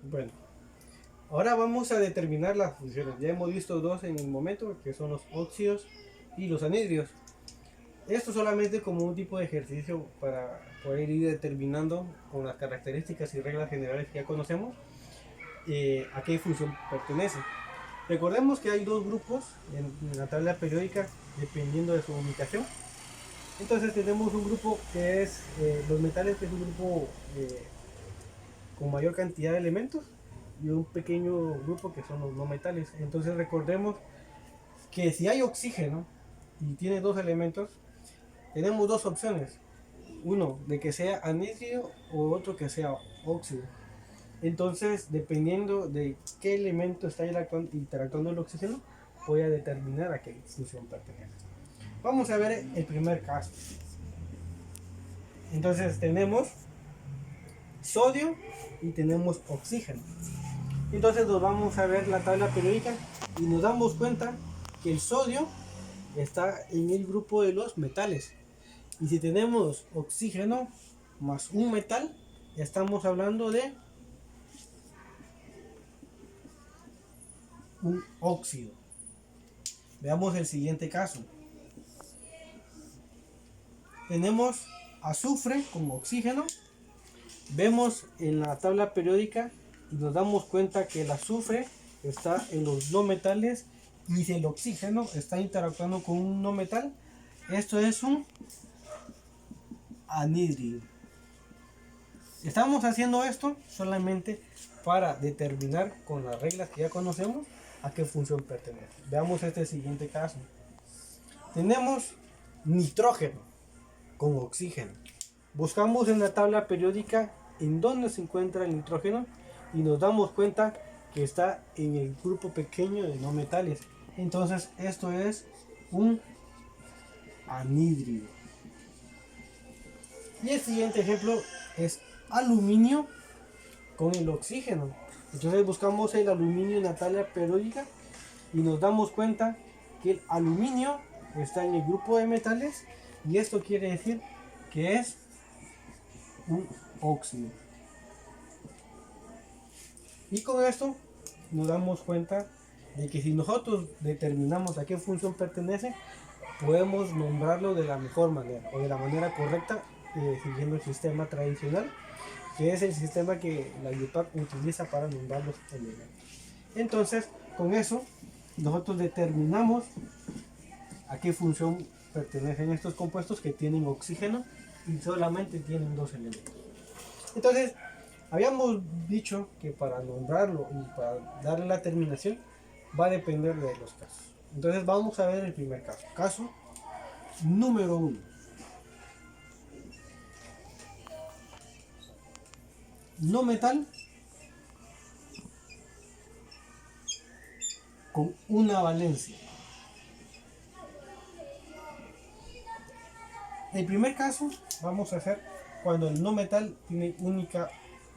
Bueno, ahora vamos a determinar las funciones. Ya hemos visto dos en el momento, que son los óxidos y los anhidrios. Esto solamente como un tipo de ejercicio para poder ir determinando con las características y reglas generales que ya conocemos a qué función pertenece. Recordemos que hay dos grupos en la tabla periódica dependiendo de su ubicación. Entonces tenemos un grupo que es los metales, que es un grupo con mayor cantidad de elementos, y un pequeño grupo que son los no metales. Entonces recordemos que si hay oxígeno y tiene dos elementos, tenemos dos opciones. Uno de que sea anhidrio o otro que sea óxido. Entonces, dependiendo de qué elemento está interactuando el oxígeno, voy a determinar a qué función pertenece. Vamos a ver el primer caso. Entonces tenemos sodio y tenemos oxígeno. Entonces nos vamos a ver la tabla periódica y nos damos cuenta que el sodio está en el grupo de los metales. Y si tenemos oxígeno más un metal, estamos hablando de un óxido. Veamos el siguiente caso. Tenemos azufre con oxígeno. Vemos en la tabla periódica y nos damos cuenta que el azufre está en los no metales, y si el oxígeno está interactuando con un no metal, esto es un anhídrido. Estamos haciendo esto solamente para determinar con las reglas que ya conocemos a qué función pertenece. Veamos este siguiente caso. Tenemos nitrógeno con oxígeno. Buscamos en la tabla periódica en dónde se encuentra el nitrógeno y nos damos cuenta que está en el grupo pequeño de no metales. Entonces esto es un anhídrido. Y el siguiente ejemplo es aluminio con el oxígeno. Entonces buscamos el aluminio en la tabla periódica y nos damos cuenta que el aluminio está en el grupo de metales, y esto quiere decir que es un óxido. Y con esto nos damos cuenta de que si nosotros determinamos a qué función pertenece, podemos nombrarlo de la mejor manera o de la manera correcta, siguiendo el sistema tradicional, que es el sistema que la UPAC utiliza para nombrar los elementos. Entonces, con eso, nosotros determinamos a qué función pertenecen estos compuestos que tienen oxígeno y solamente tienen dos elementos. Entonces, habíamos dicho que para nombrarlo y para darle la terminación va a depender de los casos. Entonces vamos a ver el primer caso. Caso número 1. No metal con una valencia. El primer caso vamos a hacer cuando el no metal tiene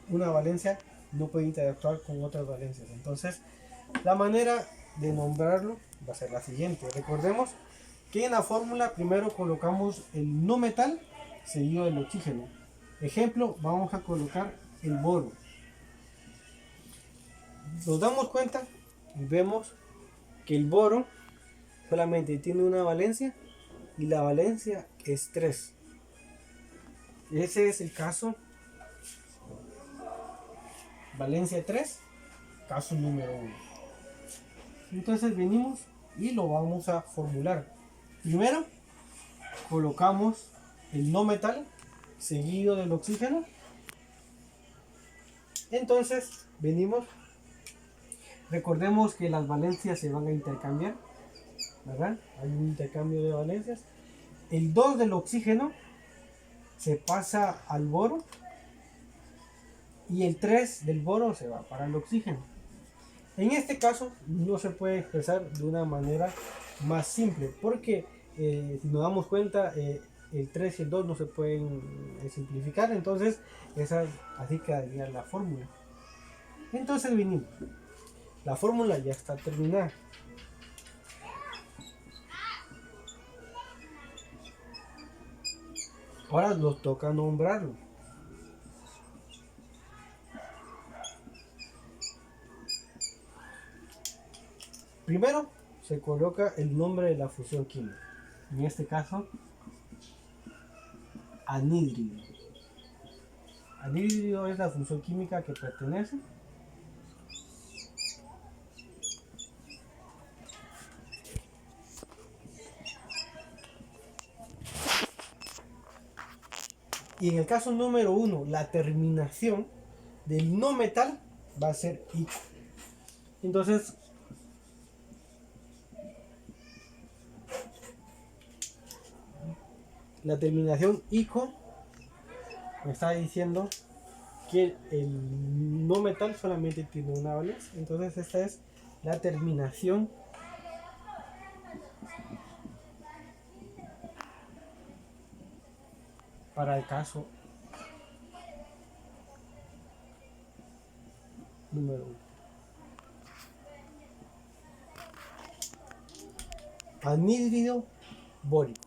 una valencia, no puede interactuar con otras valencias. Entonces, la manera de nombrarlo va a ser la siguiente. Recordemos que en la fórmula primero colocamos el no metal seguido del oxígeno. Ejemplo, vamos a colocar el boro. Nos damos cuenta y vemos que el boro solamente tiene una valencia y la valencia es 3. Ese es el caso valencia 3, caso número 1. Entonces venimos y lo vamos a formular. Primero colocamos el no metal seguido del oxígeno. Entonces venimos, recordemos que las valencias se van a intercambiar, ¿verdad? Hay un intercambio de valencias. El 2 del oxígeno se pasa al boro y el 3 del boro se va para el oxígeno. En este caso no se puede expresar de una manera más simple, porque si nos damos cuenta, el 3 y el 2 no se pueden simplificar. Entonces así quedaría la fórmula. Entonces vinimos, la fórmula ya está terminada. Ahora nos toca nombrarlo. Primero se coloca el nombre de la fusión química. En este caso, anhídrido. Anhídrido es la función química que pertenece. Y en el caso número 1, la terminación del no metal va a ser ico. Entonces, la terminación ico me está diciendo que el no metal solamente tiene una valencia. Entonces esta es la terminación para el caso número 1. Anhídrido bórico.